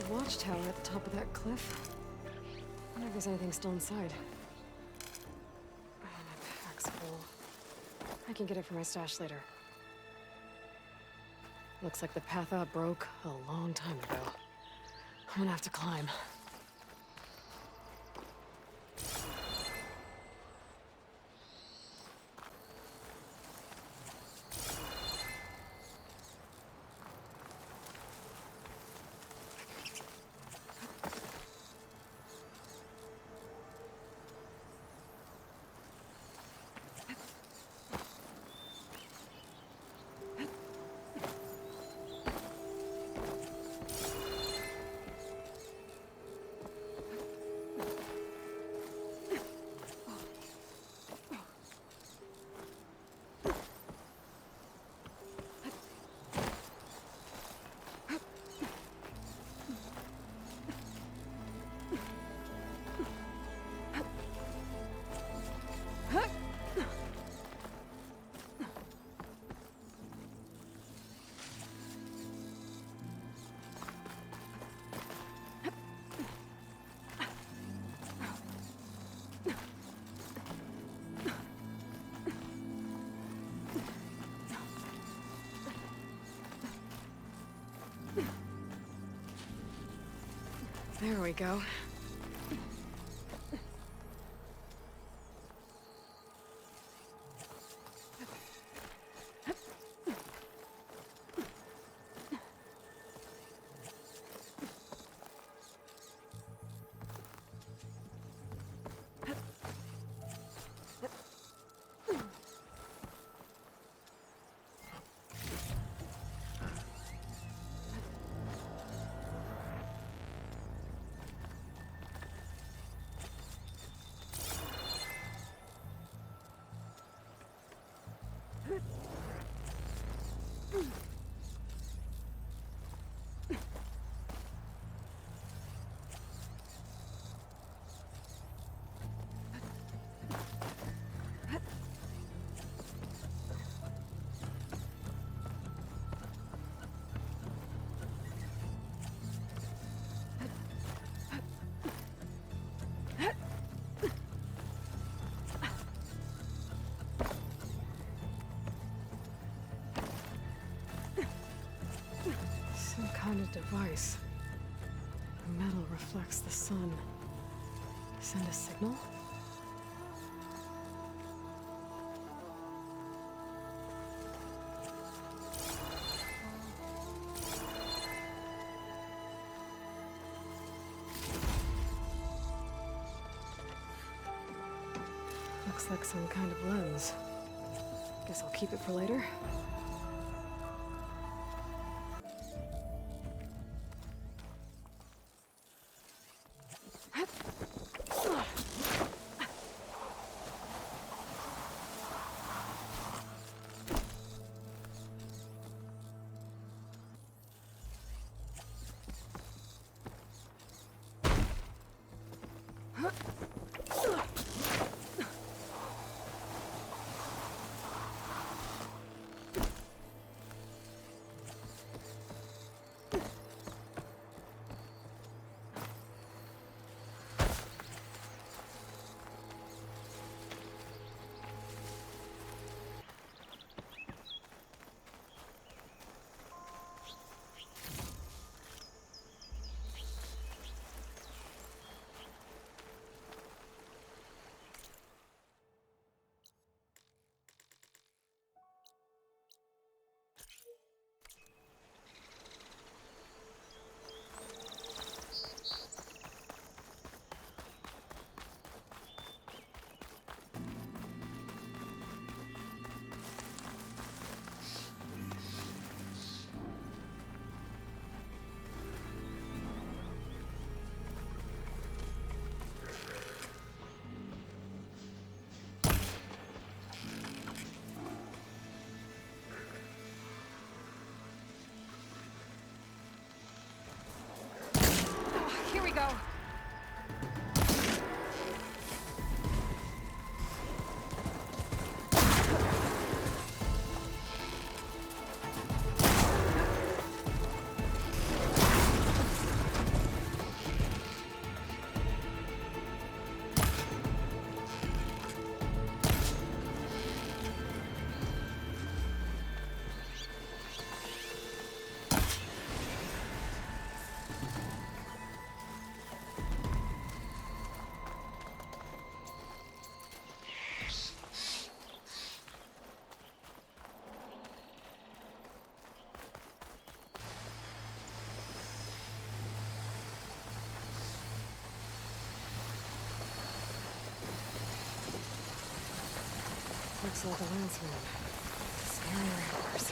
watchtower at the top of that cliff. I wonder if there's anything still inside. Oh, my pack's full. I can get it for my stash later. Looks like the path out broke a long time ago. I'm gonna have to climb. There we go. Kind of device. The metal reflects the sun. Send a signal? Looks like some kind of lens. Guess I'll keep it for later. Looks like a landsman. Scary ramblers.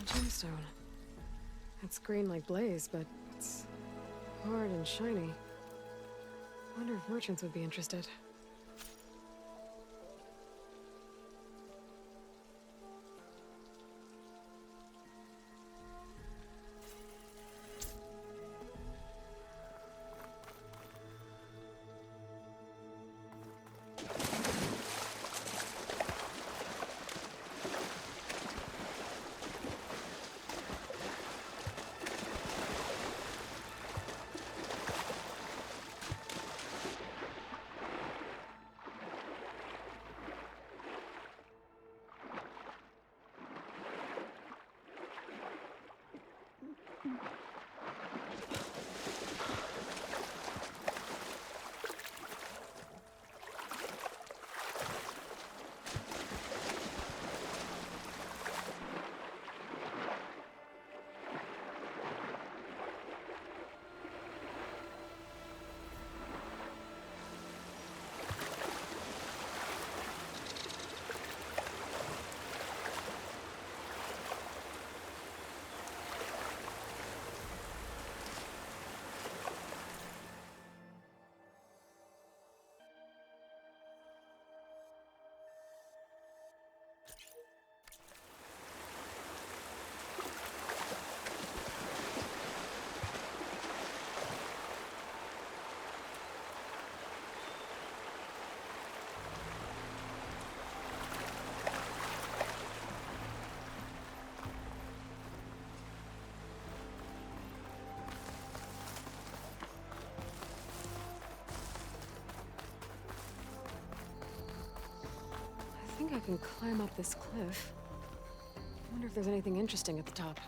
Gemstone. It's green like blaze, but it's hard and shiny. Wonder if merchants would be interested. can climb up this cliff. I wonder if there's anything interesting at the top.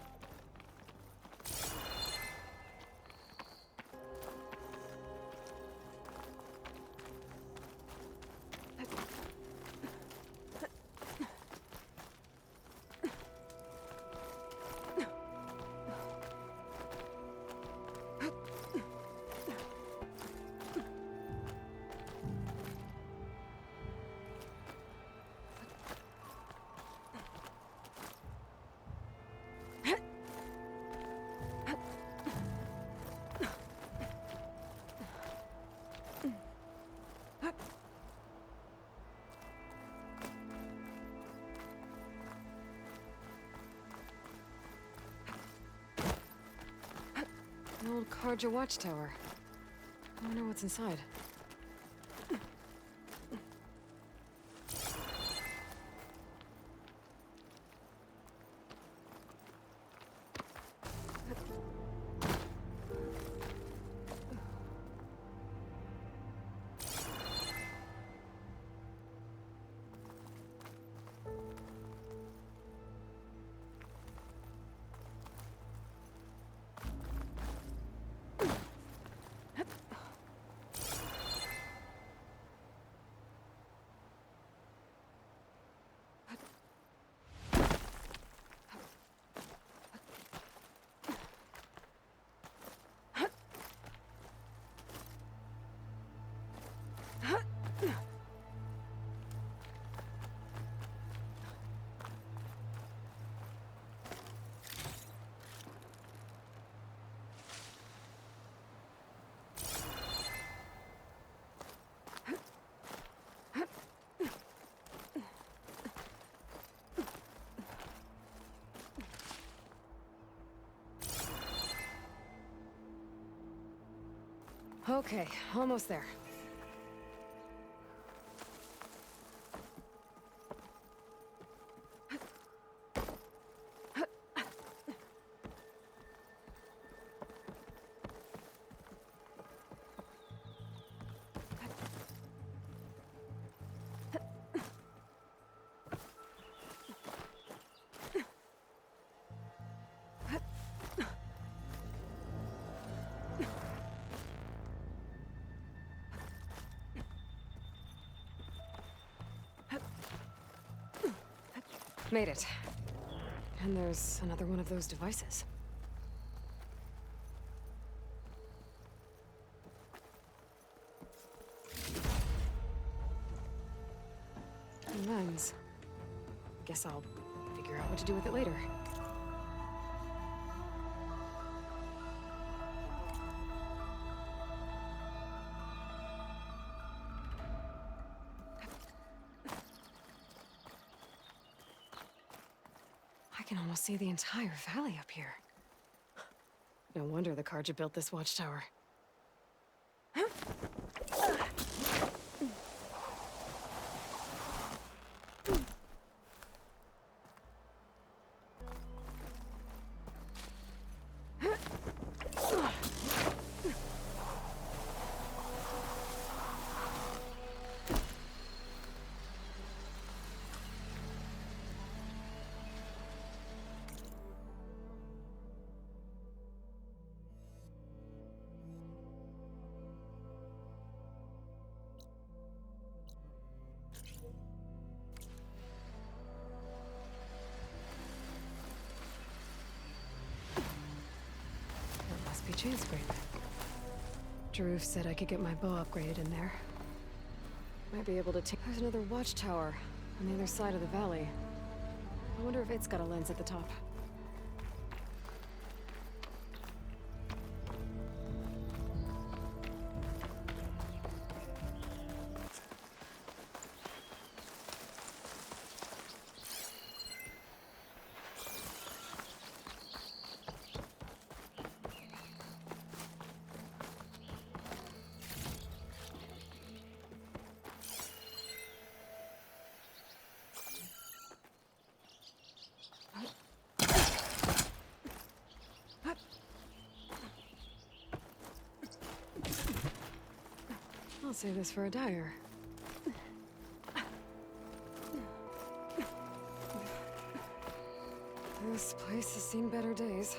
An old Carja watchtower. I wonder what's inside. Okay, almost there. Made it. And there's another one of those devices. A lens. Guess I'll figure out what to do with it later. I can almost see the entire valley up here. No wonder the Carja built this watchtower. Chainscrape. Drew said I could get my bow upgraded in there. Might be able to take... There's another watchtower on the other side of the valley. I wonder if it's got a lens at the top. I'll save this for a dyer. This place has seen better days.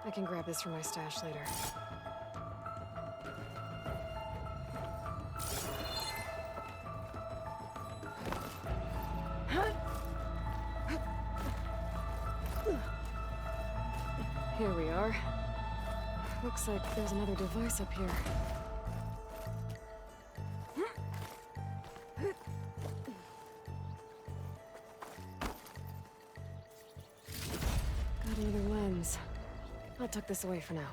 I can grab this from my stash later. Here we are. Looks like there's another device up here. Got another lens. I'll tuck this away for now.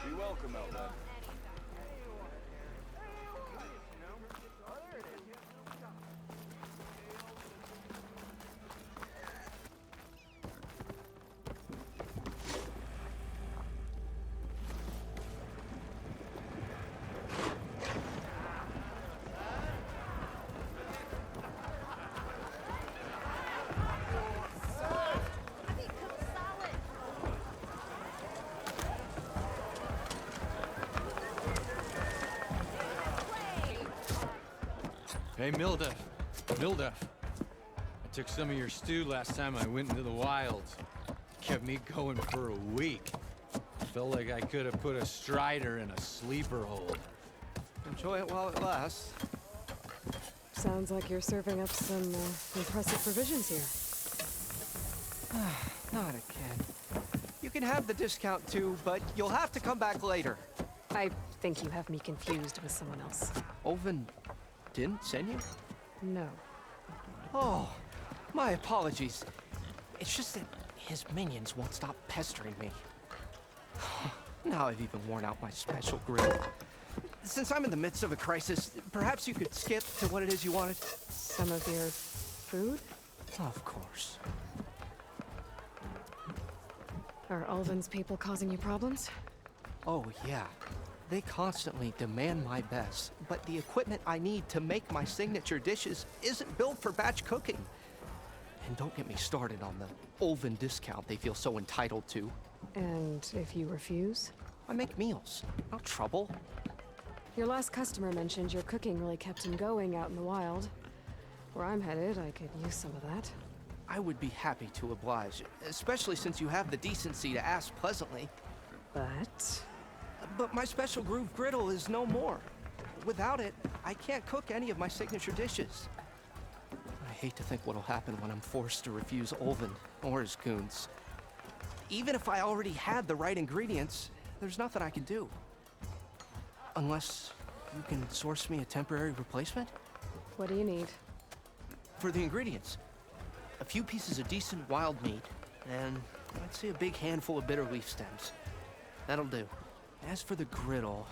Be welcome, Ulvund. Hey, Mildef. I took some of your stew last time I went into the wilds. Kept me going for a week. Felt like I could have put a strider in a sleeper hold. Enjoy it while it lasts. Sounds like you're serving up some impressive provisions here. Not again. You can have the discount too, but you'll have to come back later. I think you have me confused with someone else. Ulvund didn't send you? No. Oh, my apologies. It's just that his minions won't stop pestering me. Now I've even worn out my special grill. Since I'm in the midst of a crisis, perhaps you could skip to what it is you wanted? Some of your food? Of course. Are Ulvund's people causing you problems? Oh, yeah. They constantly demand my best, but the equipment I need to make my signature dishes isn't built for batch cooking. And don't get me started on the Ulvund discount they feel so entitled to. And if you refuse? I make meals, no trouble. Your last customer mentioned your cooking really kept him going out in the wild. Where I'm headed, I could use some of that. I would be happy to oblige, especially since you have the decency to ask pleasantly. But my special groove griddle is no more. Without it, I can't cook any of my signature dishes. I hate to think what'll happen when I'm forced to refuse Ulvund or his goons. Even if I already had the right ingredients, there's nothing I can do. Unless you can source me a temporary replacement? What do you need? For the ingredients, a few pieces of decent wild meat, and I'd say a big handful of bitter leaf stems. That'll do. As for the griddle,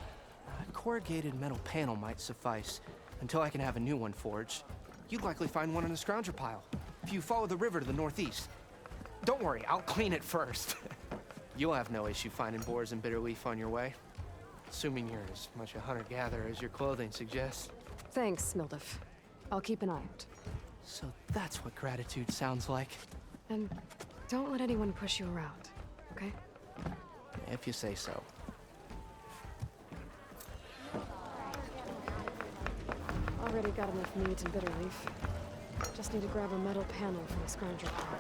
A corrugated metal panel might suffice until I can have a new one forged. You'd likely find one in a scrounger pile if you follow the river to the northeast. Don't worry, I'll clean it first. You'll have no issue finding boars and bitter leaf on your way. Assuming you're as much a hunter-gatherer as your clothing suggests. Thanks, Mildef. I'll keep an eye out. So that's what gratitude sounds like. And don't let anyone push you around, okay? If you say so. Already got enough meat and bitter leaf. Just need to grab a metal panel from the scrounger pile.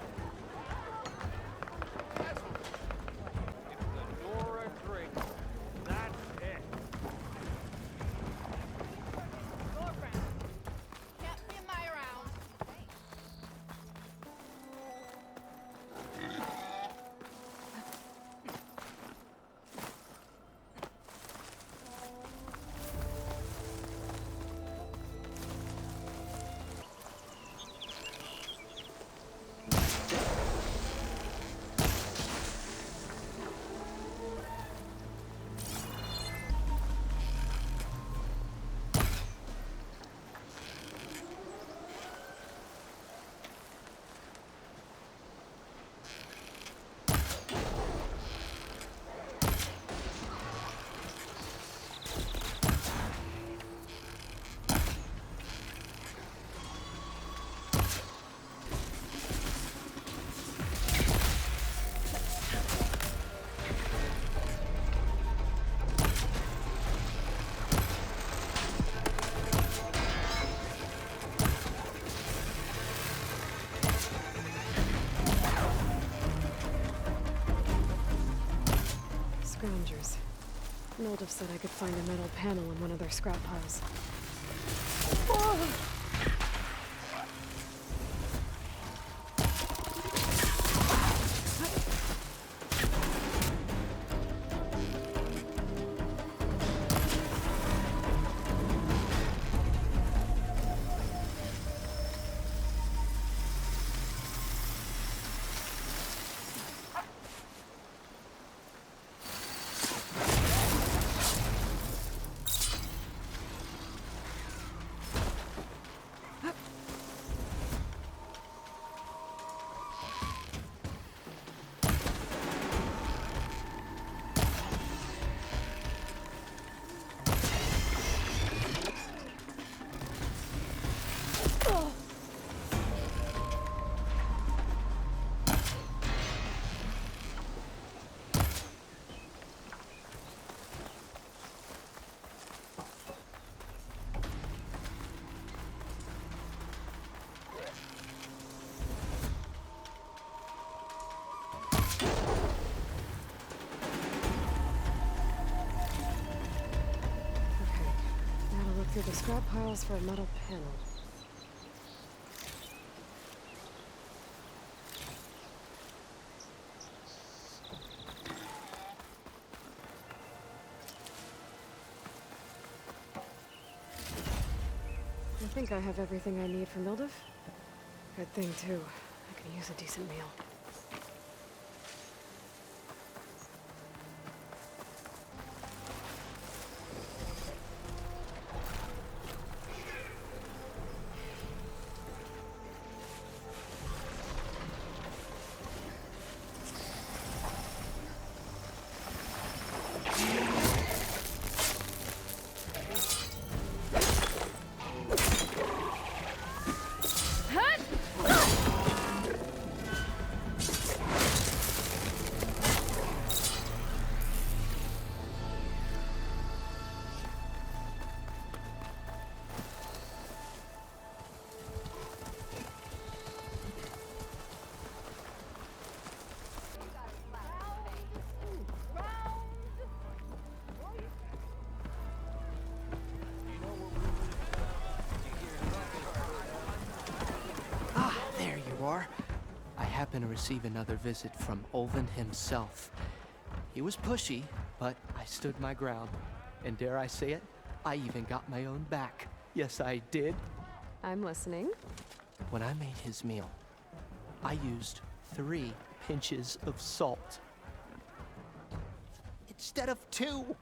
Scroungers. Mildef said I could find a metal panel in one of their scrap piles. Through the scrap piles for a metal panel. I think I have everything I need for Mildef. Good thing, too. I could use a decent meal. I happen to receive another visit from Ulvund himself. He was pushy, but I stood my ground. And dare I say it, I even got my own back. Yes, I did. I'm listening. When I made his meal, I used 3 pinches of salt. Instead of 2.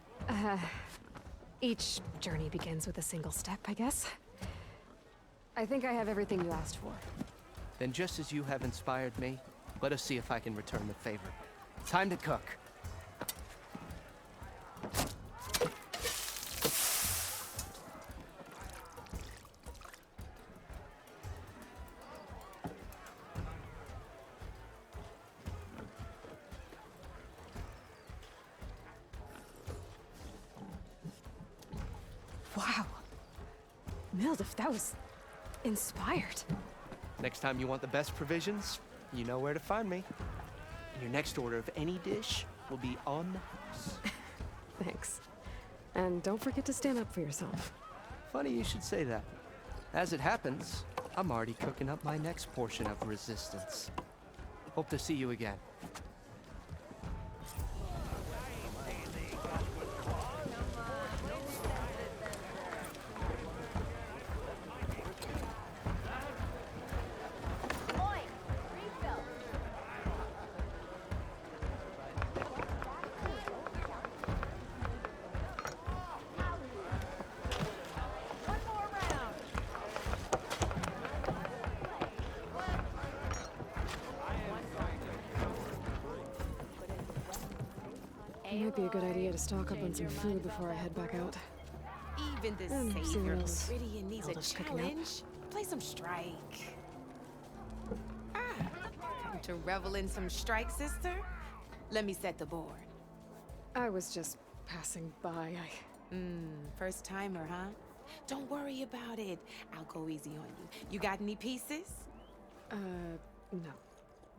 Each journey begins with a single step, I guess. I think I have everything you asked for. Then just as you have inspired me, let us see if I can return the favor. Time to cook. Wow. Mildef, that was inspired. Next time you want the best provisions, you know where to find me. Your next order of any dish will be on the house. Thanks. And don't forget to stand up for yourself. Funny you should say that. As it happens, I'm already cooking up my next portion of resistance. Hope to see you again. It might be a good idea to stock up on some food before I head back out. Even the And savior someone else. Meridian needs a Hilda's cooking up. challenge. Play some strike. Come to revel in some strike, sister? Let me set the board. I was just passing by. First timer, huh? Don't worry about it. I'll go easy on you. You got any pieces? No.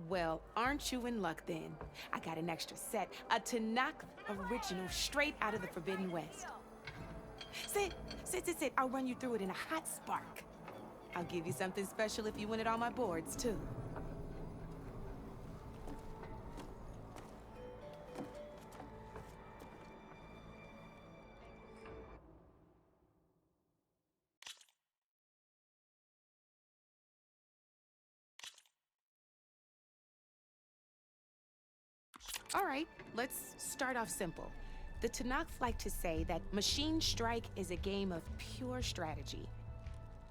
Well, aren't you in luck then? I got an extra set, a Tenakth original straight out of the Forbidden West. Sit. I'll run you through it in a hot spark. I'll give you something special if you win it on my boards, too. All right, let's start off simple. The Tenakth like to say that Machine Strike is a game of pure strategy.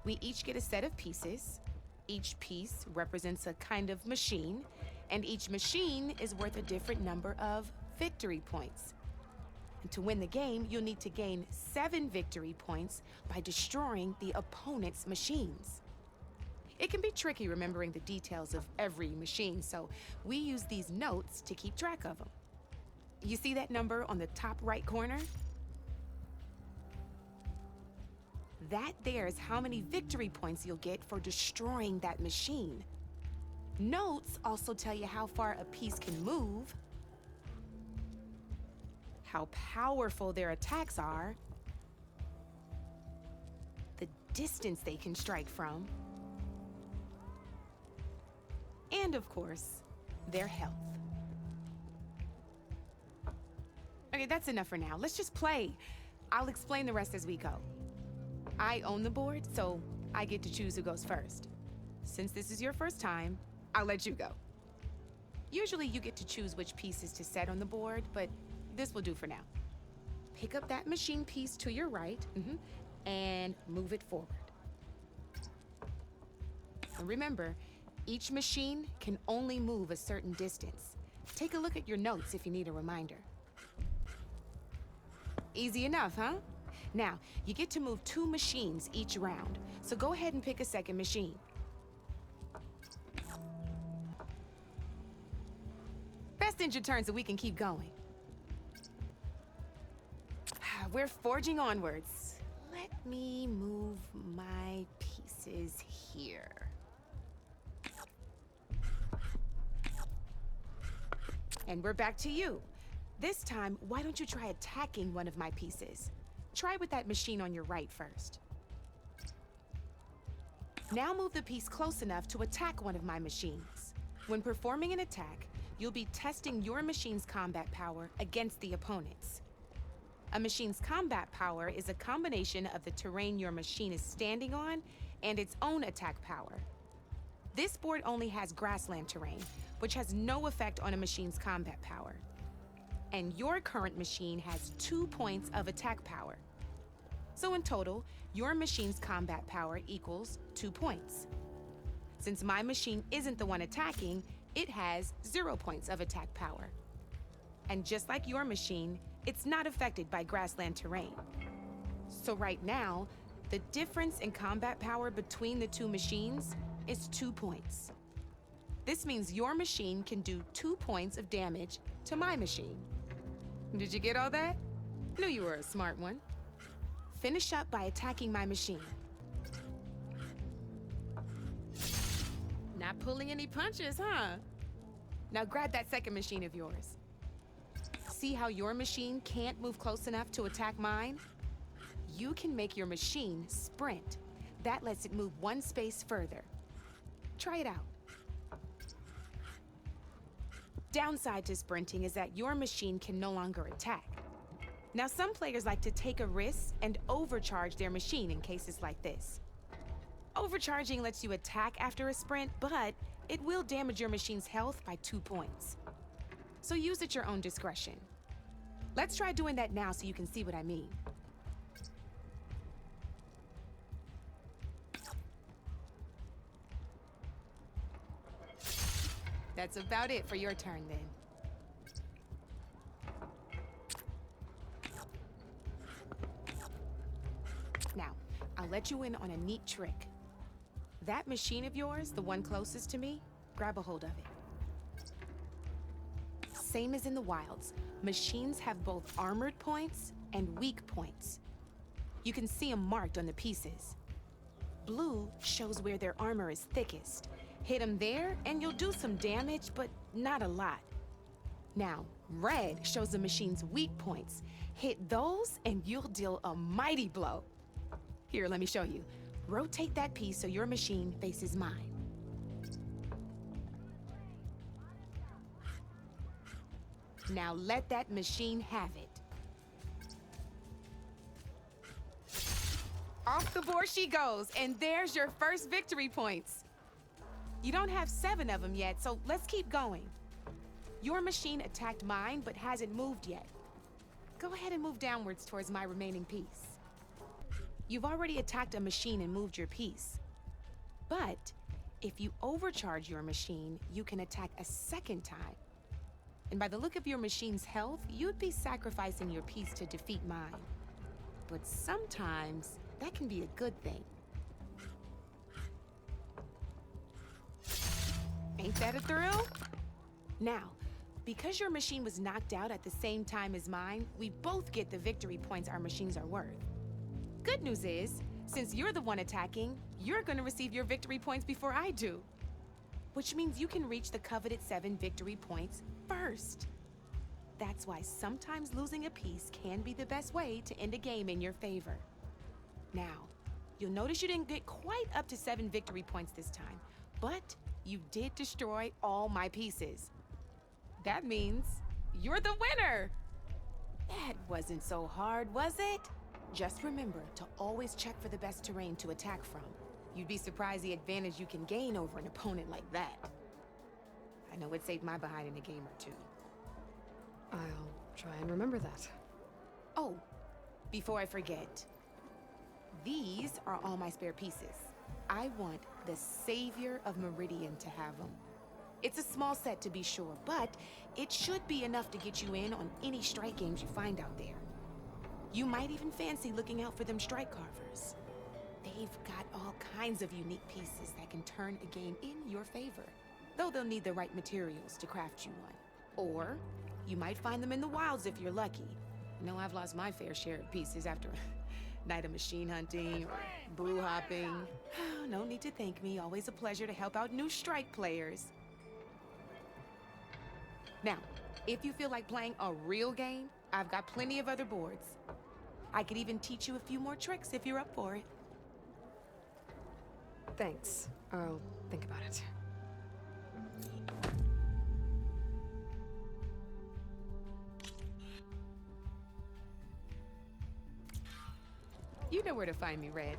We each get a set of pieces. Each piece represents a kind of machine, and each machine is worth a different number of victory points. And to win the game, you'll need to gain 7 victory points by destroying the opponent's machines. It can be tricky remembering the details of every machine, so we use these notes to keep track of them. You see that number on the top right corner? That there is how many victory points you'll get for destroying that machine. Notes also tell you how far a piece can move, how powerful their attacks are, the distance they can strike from, and of course, their health. Okay, that's enough for now. Let's just play. I'll explain the rest as we go. I own the board, so I get to choose who goes first. Since this is your first time, I'll let you go. Usually you get to choose which pieces to set on the board, but this will do for now. Pick up that machine piece to your right, and move it forward. And remember, each machine can only move a certain distance. Take a look at your notes if you need a reminder. Easy enough, huh? Now, you get to move 2 machines each round, so go ahead and pick a second machine. Best end your turn so we can keep going. We're forging onwards. Let me move my pieces here. And we're back to you. This time, why don't you try attacking one of my pieces? Try with that machine on your right first. Now move the piece close enough to attack one of my machines. When performing an attack, you'll be testing your machine's combat power against the opponent's. A machine's combat power is a combination of the terrain your machine is standing on and its own attack power. This board only has grassland terrain, which has no effect on a machine's combat power. And your current machine has 2 points of attack power. So in total, your machine's combat power equals 2 points. Since my machine isn't the one attacking, it has 0 points of attack power. And just like your machine, it's not affected by grassland terrain. So right now, the difference in combat power between the two machines is 2 points. This means your machine can do 2 points of damage to my machine. Did you get all that? Knew you were a smart one. Finish up by attacking my machine. Not pulling any punches, huh? Now grab that second machine of yours. See how your machine can't move close enough to attack mine? You can make your machine sprint. That lets it move 1 space further. Try it out. Downside to sprinting is that your machine can no longer attack. Now, some players like to take a risk and overcharge their machine in cases like this. Overcharging lets you attack after a sprint, but it will damage your machine's health by 2 points. So use at your own discretion. Let's try doing that now so you can see what I mean. That's about it for your turn, then. Now, I'll let you in on a neat trick. That machine of yours, the one closest to me, grab a hold of it. Same as in the wilds, machines have both armored points and weak points. You can see them marked on the pieces. Blue shows where their armor is thickest. Hit them there, and you'll do some damage, but not a lot. Now, red shows the machine's weak points. Hit those, and you'll deal a mighty blow. Here, let me show you. Rotate that piece so your machine faces mine. Now let that machine have it. Off the board she goes, and there's your first victory points. You don't have 7 of them yet, so let's keep going. Your machine attacked mine, but hasn't moved yet. Go ahead and move downwards towards my remaining piece. You've already attacked a machine and moved your piece. But if you overcharge your machine, you can attack a second time. And by the look of your machine's health, you'd be sacrificing your piece to defeat mine. But sometimes that can be a good thing. Ain't that a thrill? Now, because your machine was knocked out at the same time as mine, we both get the victory points our machines are worth. Good news is, since you're the one attacking, you're gonna receive your victory points before I do. Which means you can reach the coveted 7 victory points first. That's why sometimes losing a piece can be the best way to end a game in your favor. Now, you'll notice you didn't get quite up to 7 victory points this time, but you did destroy all my pieces. That means you're the winner! That wasn't so hard, was it? Just remember to always check for the best terrain to attack from. You'd be surprised the advantage you can gain over an opponent like that. I know it saved my behind in a game or two. I'll try and remember that. Oh, before I forget, these are all my spare pieces. I want the Savior of Meridian to have them. It's a small set to be sure, but it should be enough to get you in on any strike games you find out there. You might even fancy looking out for them strike carvers. They've got all kinds of unique pieces that can turn a game in your favor, though they'll need the right materials to craft you one. Or you might find them in the wilds if you're lucky. I know I've lost my fair share of pieces after a night of machine hunting or brew hopping. No need to thank me. Always a pleasure to help out new strike players. Now, if you feel like playing a real game, I've got plenty of other boards. I could even teach you a few more tricks if you're up for it. Thanks. I'll think about it. You know where to find me, Red.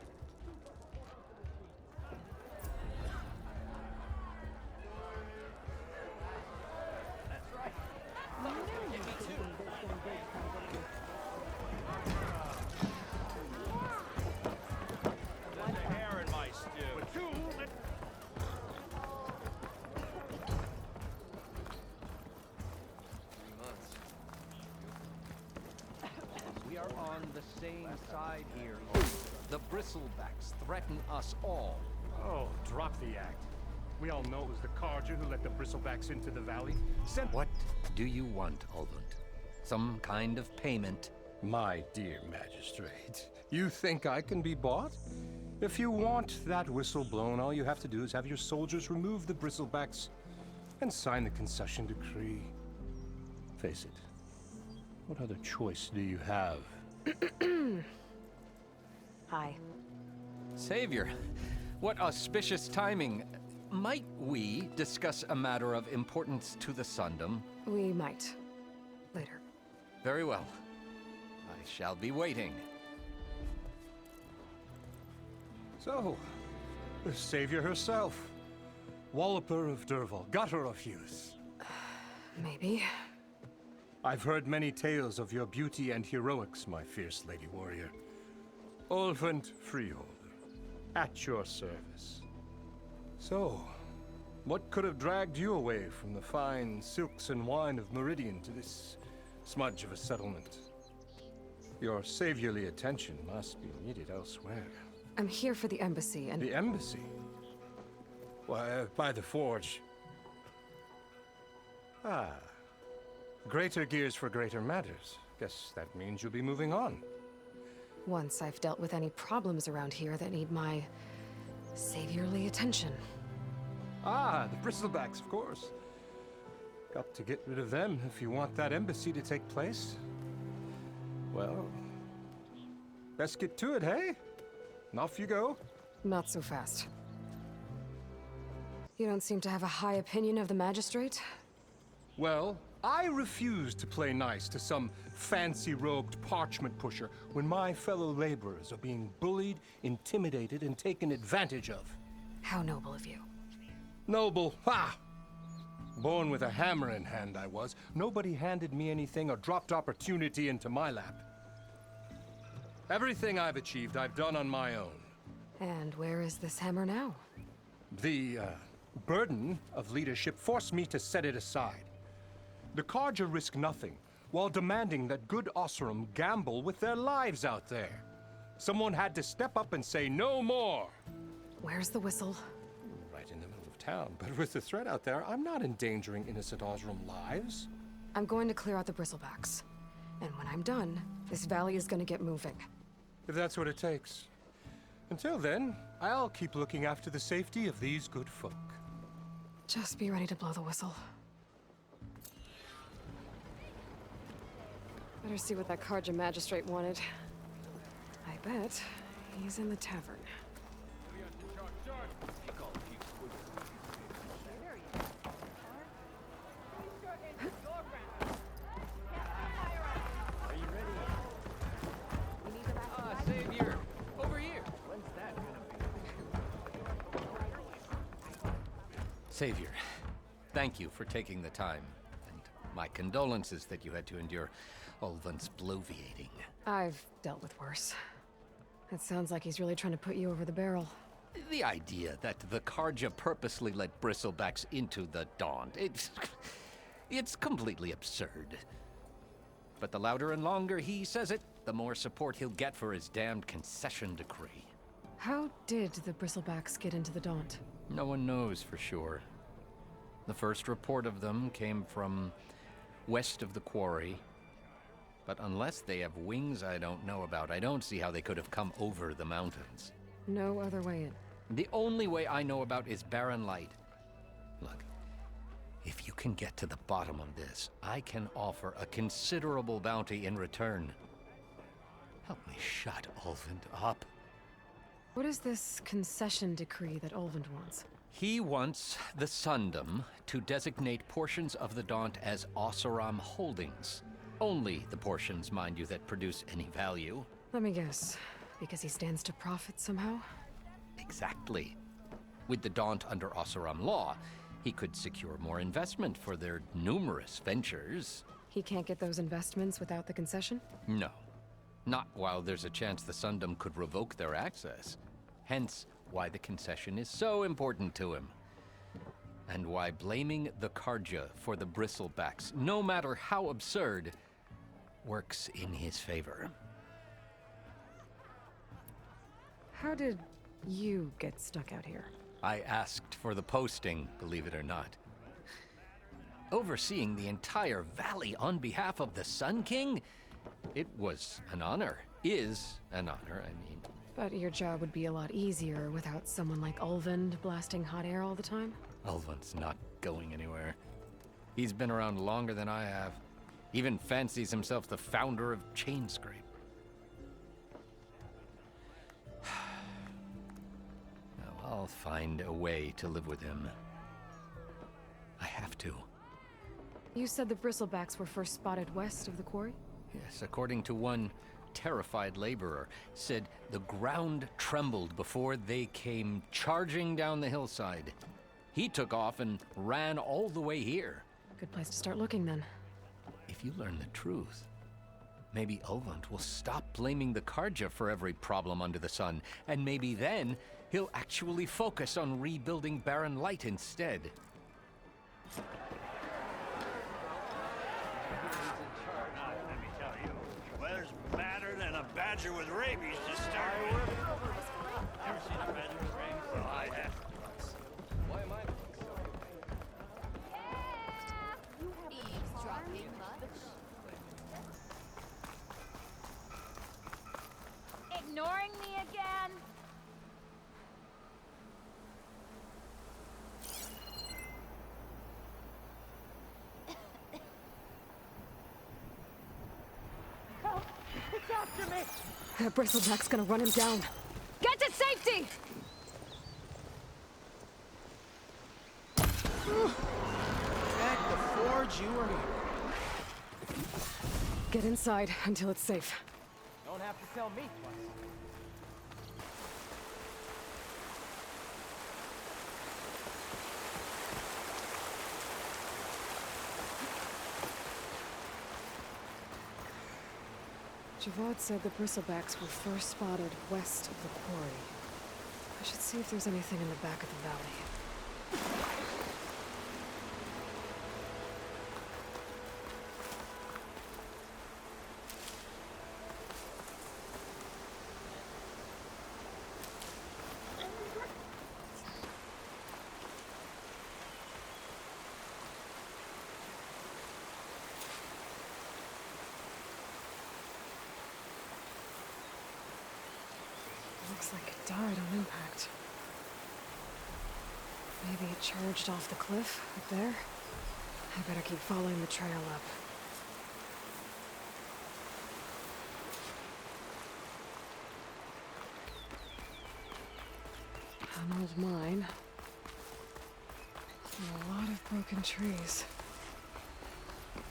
main side here. The bristlebacks threaten us all. Oh, drop the act. We all know it was the Carja who let the bristlebacks into the valley. What do you want, Ulvund? Some kind of payment? My dear magistrate, you think I can be bought? If you want that whistle blown, all you have to do is have your soldiers remove the bristlebacks and sign the concession decree. Face it, what other choice do you have? Hi. Savior, what auspicious timing. Might we discuss a matter of importance to the Sundom? We might. Later. Very well. I shall be waiting. So, the savior herself. Walloper of Derval, gutter of youth. Maybe. I've heard many tales of your beauty and heroics, my fierce lady warrior. Ulvund Freeholder, at your service. So, what could have dragged you away from the fine silks and wine of Meridian to this smudge of a settlement? Your saviorly attention must be needed elsewhere. I'm here for the embassy and... The embassy? Why, by the forge. Ah. Greater gears for greater matters. Guess that means you'll be moving on. Once I've dealt with any problems around here that need my saviorly attention. Ah, the bristlebacks, of course. Got to get rid of them if you want that embassy to take place. Well, let's get to it, hey? And off you go. Not so fast. You don't seem to have a high opinion of the magistrate? Well, I refuse to play nice to some fancy-robed parchment pusher when my fellow laborers are being bullied, intimidated, and taken advantage of. How noble of you. Noble, ha! Born with a hammer in hand, I was. Nobody handed me anything or dropped opportunity into my lap. Everything I've achieved, I've done on my own. And where is this hammer now? The, burden of leadership forced me to set it aside. The Carja risk nothing, while demanding that good Osseram gamble with their lives out there. Someone had to step up and say no more. Where's the whistle? Right in the middle of town, but with the threat out there, I'm not endangering innocent Osseram lives. I'm going to clear out the bristlebacks. And when I'm done, this valley is gonna get moving. If that's what it takes. Until then, I'll keep looking after the safety of these good folk. Just be ready to blow the whistle. Better see what that Carja magistrate wanted. I bet he's in the tavern. Savior, over here. Savior, thank you for taking the time. And my condolences that you had to endure Ulvund's bloviating. I've dealt with worse. It sounds like he's really trying to put you over the barrel. The idea that the Carja purposely let bristlebacks into the Daunt, it's completely absurd. But the louder and longer he says it, the more support he'll get for his damned concession decree. How did the bristlebacks get into the Daunt? No one knows for sure. The first report of them came from west of the quarry. But unless they have wings I don't know about, I don't see how they could have come over the mountains. No other way in. The only way I know about is barren light. Look, if you can get to the bottom of this, I can offer a considerable bounty in return. Help me shut Ulvund up. What is this concession decree that Ulvund wants? He wants the Sundom to designate portions of the Daunt as Osseram holdings. Only the portions, mind you, that produce any value. Let me guess. Because he stands to profit somehow? Exactly. With the Daunt under Osseram law, he could secure more investment for their numerous ventures. He can't get those investments without the concession? No. Not while there's a chance the Sundom could revoke their access. Hence, why the concession is so important to him. And why blaming the Carja for the bristlebacks, no matter how absurd, works in his favor. How did you get stuck out here? I asked for the posting, believe it or not. Overseeing the entire valley on behalf of the Sun King? It was an honor. Is an honor, I mean. But your job would be a lot easier without someone like Ulvund blasting hot air all the time? Ulvund's not going anywhere. He's been around longer than I have. Even fancies himself the founder of Chainscrape. Now, I'll find a way to live with him. I have to. You said the bristlebacks were first spotted west of the quarry? Yes, according to one terrified laborer, said the ground trembled before they came charging down the hillside. He took off and ran all the way here. Good place to start looking, then. If you learn the truth, maybe Ulvund will stop blaming the Carja for every problem under the sun, and maybe then he'll actually focus on rebuilding Barren Light instead. Let me tell you, weather's badder than a badger with rabies to start with. Ever seen a badger with rabies? Well, I have. Why am I? Eavesdropping much? Ignoring me again? Help! It's after me! That bristleback's gonna run him down. Get to safety! Heck, the forge, you were... Get inside until it's safe. Don't have to tell me twice. Javad said the bristlebacks were first spotted west of the quarry. I should see if there's anything in the back of the valley. Looks like it died on impact. Maybe it charged off the cliff up there. I better keep following the trail up. An old mine. And a lot of broken trees.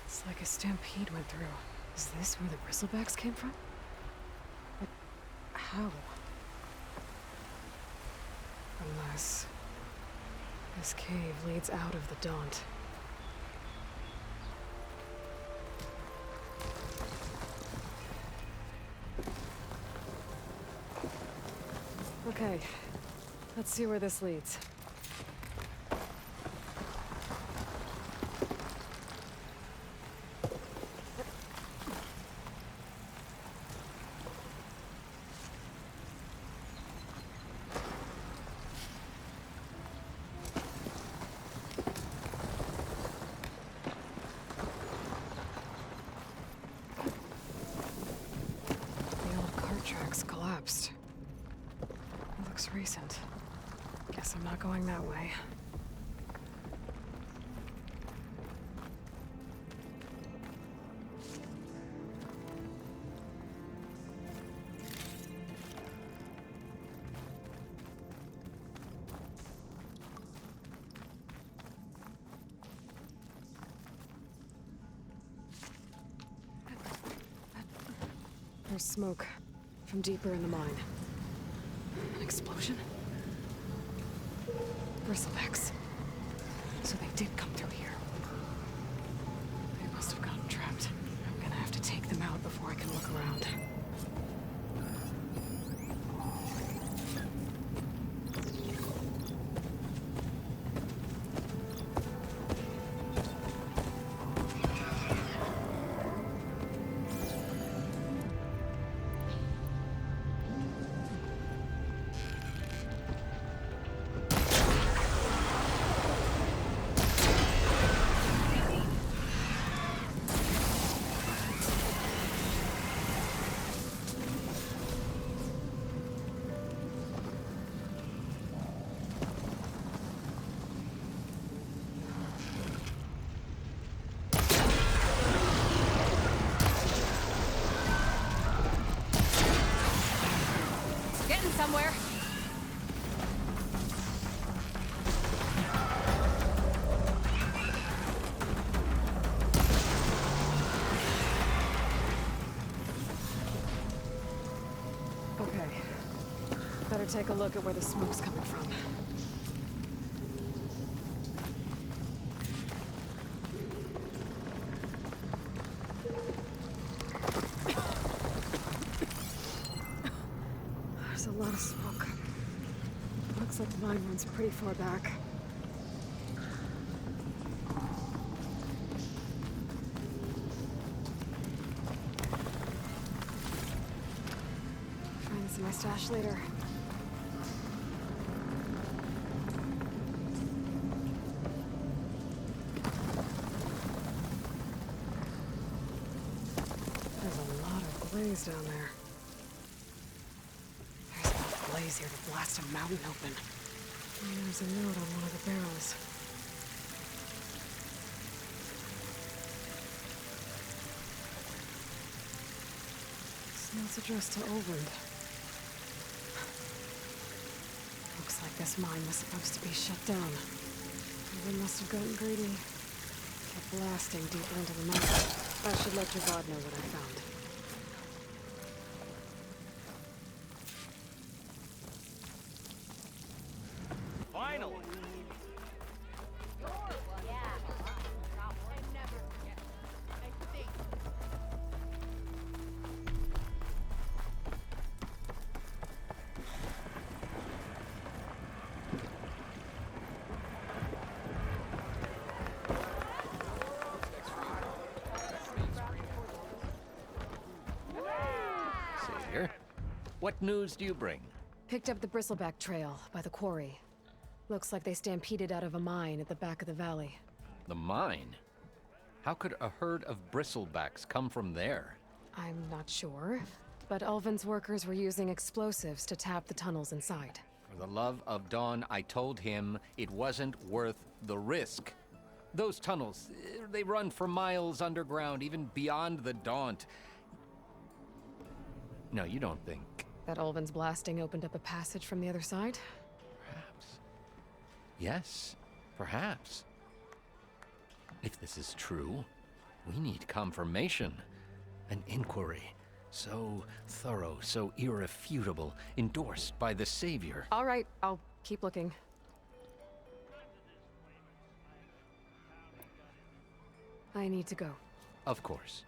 It's like a stampede went through. Is this where the bristlebacks came from? But how? Unless this cave leads out of the Daunt. Okay, let's see where this leads. Tracks collapsed. It looks recent. Guess I'm not going that way. There's smoke from deeper in the mine. An explosion? Bristlebacks. So they did come through here. They must have gotten trapped. I'm gonna have to take them out before I can look around. somewhere? Okay. Better take a look at where the smoke's coming from. There's a lot of smoke. Looks like the mine runs pretty far back. Find this in my stash later. There's a lot of blaze down there. There's enough blaze here to blast a mountain open. And there's a note on one of the barrels. This note's addressed to Ulvund. Looks like this mine was supposed to be shut down. Ulvund must have gotten greedy. Kept blasting deeper into the mountain. I should let Javad know what I found. Finally! Savior, what news do you bring? Picked up the bristleback trail by the quarry. Looks like they stampeded out of a mine at the back of the valley. The mine? How could a herd of bristlebacks come from there? I'm not sure, but Ulvund's workers were using explosives to tap the tunnels inside. For the love of Dawn, I told him it wasn't worth the risk. Those tunnels, they run for miles underground, even beyond the Daunt. No, you don't think. That Ulvund's blasting opened up a passage from the other side? Perhaps. Yes, perhaps. If this is true, we need confirmation. An inquiry. So thorough, so irrefutable, endorsed by the Savior. All right, I'll keep looking. I need to go. Of course.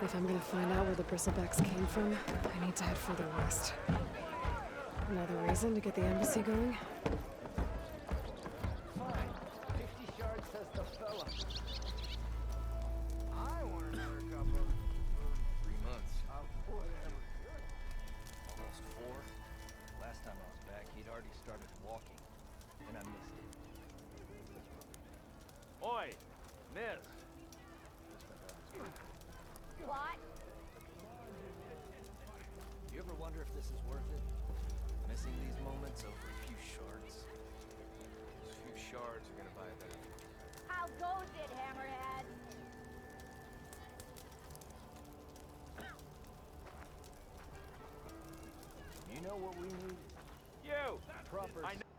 If I'm gonna find out where the bristlebacks came from, I need to head further west. Another reason to get the embassy going? I want another cup of 3 months. Almost 4. Last time I was back, he'd already started walking, and I missed it. Oi, miss. What? You ever wonder if this is worth it? Missing these moments over a few shards? Those few shards are gonna buy a better. How goes it, Hammerhead? You know what we need? You! Proper I know.